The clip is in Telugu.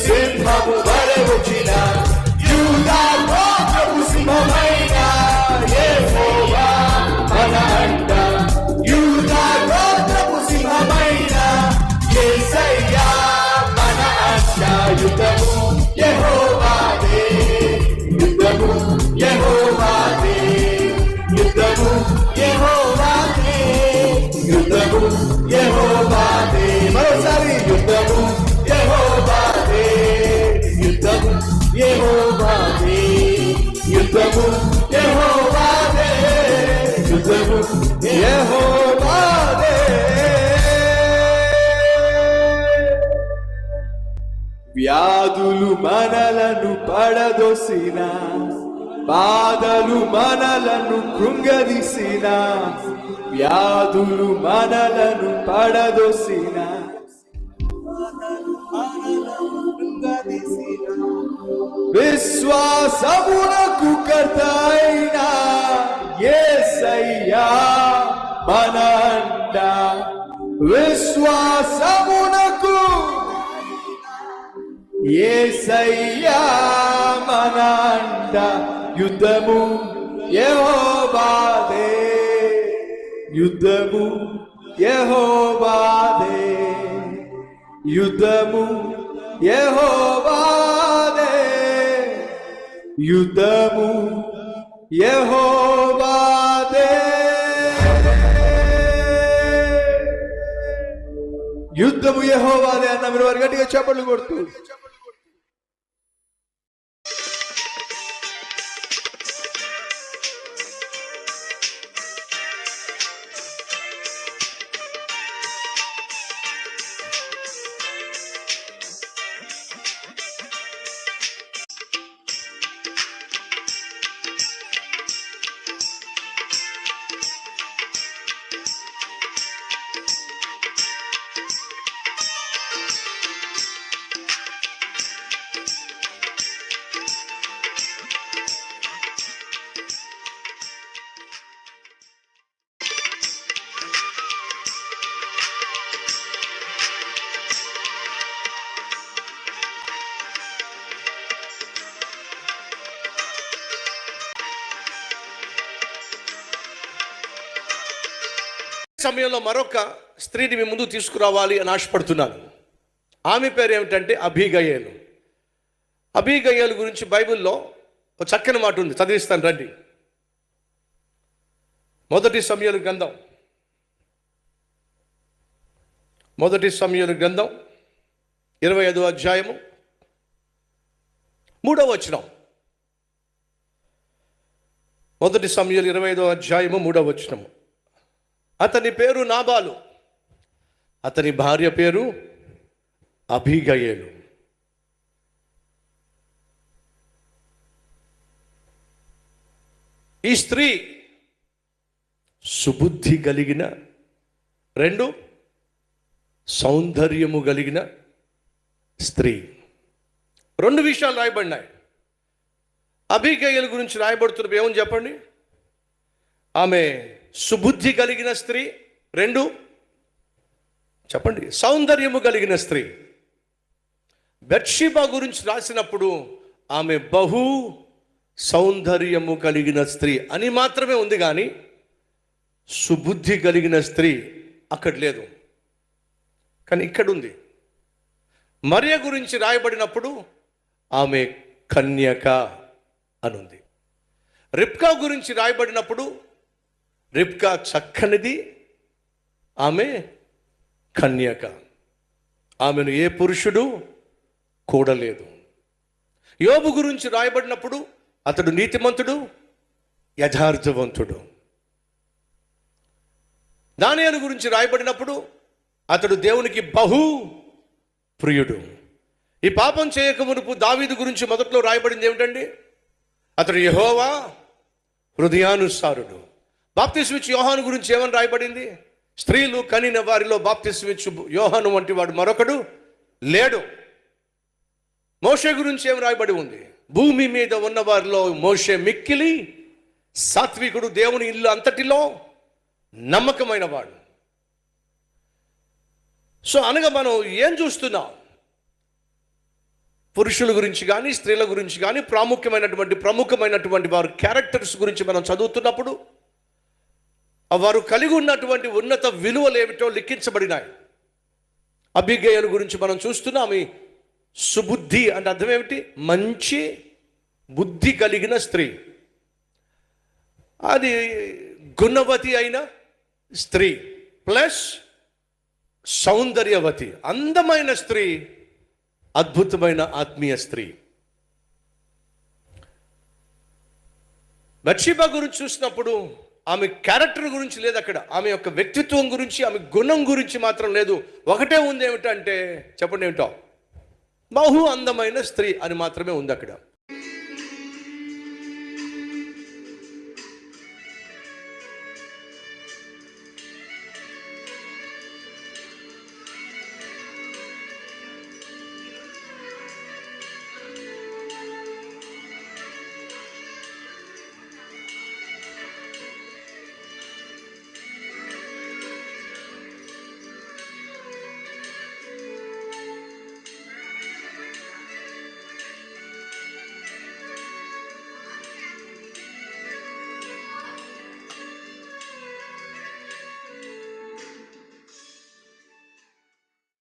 సింహము వలె వచ్చిన యూదా గోత్రపు సింహమైన యెహోవా మన అండ. యూదా గోత్రపు సింహమైన యేసయ్యా మన అండ. యుద్ధము యెహోవాదే, యుద్ధము యెహోవాదే, యుద్ధము యెహోవాదే, యుద్ధము యెహోవాదే. మరోసారి యుద్ధము యెహోవాదే, యుద్ధము యెహోవాదే, యుద్ధము యెహోవాదే, యుద్ధము యెహోవాదే. వ్యాధులు మనలను పడదోసిన, బాధలు మనలను కృంగదీసిన, వ్యాధులు మనలను పడదోసిన, విశ్వాసమునకు కర్త అయిన యేసయ్యా మన అండ. విశ్వాసమునకు యేసయ్యా మన అండ. యుద్ధము యెహోవాదే, యుద్ధము యెహోవాదే, యుద్ధము యెహోవాదే, యుద్ధము యెహోవాదే, యుద్ధము యెహోవాదే అన్న మీరు వారు గట్టిగా చప్పట్లు కొడుతూ సమయంలో మరొక స్త్రీని మీ ముందు తీసుకురావాలి అని ఆశపడుతున్నాను. ఆమె పేరు ఏమిటంటే అబీగయలు. అబీగయలు గురించి బైబిల్లో ఒక చక్కని మాట ఉంది, చదివిస్తాను రండి. మొదటి సమూయేలు గ్రంథం 25వ అధ్యాయము 3వ వచనం. మొదటి సమూయేలు 25వ అధ్యాయము 3వ వచనము. అతని పేరు నాబాలు, అతని భార్య పేరు అబీగయలు. ఈ స్త్రీ సుబుద్ధి కలిగిన, 2 సౌందర్యము కలిగిన స్త్రీ. 2 విషయాలు రాయబడినాయి. అబీగయలు గురించి రాయబడుతున్నప్పుడు ఏమని చెప్పండి? ఆమె సుబుద్ధి కలిగిన స్త్రీ, 2 చెప్పండి సౌందర్యము కలిగిన స్త్రీ. బెత్షెబా గురించి రాసినప్పుడు ఆమె బహు సౌందర్యము కలిగిన స్త్రీ అని మాత్రమే ఉంది, కానీ సుబుద్ధి కలిగిన స్త్రీ అక్కడ లేదు. కానీ ఇక్కడ ఉంది. మరియ గురించి రాయబడినప్పుడు ఆమె కన్యక అనుంది. రిబ్కా గురించి రాయబడినప్పుడు రిబ్కా చక్కనిది, ఆమె కన్యక. ఆమెను ఏ పురుషుడు కూడలేదు. యోబు గురించి రాయబడినప్పుడు అతడు నీతిమంతుడు, యథార్థవంతుడు. దానియేలు గురించి రాయబడినప్పుడు అతడు దేవునికి బహు ప్రియుడు. ఈ పాపం చేయక మునుపు దావీదు గురించి మొదట్లో రాయబడింది ఏమిటండి? అతడు యెహోవా హృదయానుసారుడు. బాప్తిస్మిచ్చు యోహాను గురించి ఏమని రాయబడింది? స్త్రీలు కనిన వారిలో బాప్తిస్మిచ్చు యోహాను వంటి వాడు మరొకడు లేడు. మోషే గురించి ఏమి రాయబడి ఉంది? భూమి మీద ఉన్న వారిలో మోషే మిక్కిలి సాత్వికుడు, దేవుని ఇల్లు అంతటిలో నమ్మకమైన వాడు. సో అనగా మనం ఏం చూస్తున్నాం? పురుషుల గురించి కానీ స్త్రీల గురించి కానీ ప్రముఖమైనటువంటి వారి క్యారెక్టర్స్ గురించి మనం చదువుతున్నప్పుడు వారు కలిగి ఉన్నటువంటి ఉన్నత విలువలు ఏమిటో లిఖించబడినాయి. అబిగయలు గురించి మనం చూస్తున్నాం. ఆమె సుబుద్ధి అంటే అర్థం ఏమిటి? మంచి బుద్ధి కలిగిన స్త్రీ. అది గుణవతి అయిన స్త్రీ ప్లస్ సౌందర్యవతి, అందమైన స్త్రీ, అద్భుతమైన ఆత్మీయ స్త్రీ. బత్షెబా గురించి చూసినప్పుడు ఆమె క్యారెక్టర్ గురించి లేదు అక్కడ, ఆమె యొక్క వ్యక్తిత్వం గురించి, ఆమె గుణం గురించి మాత్రం లేదు. ఒకటే ఉంది, ఏమిటంటే చెప్పండి ఏమిటో, బహు అందమైన స్త్రీ అని మాత్రమే ఉంది అక్కడ.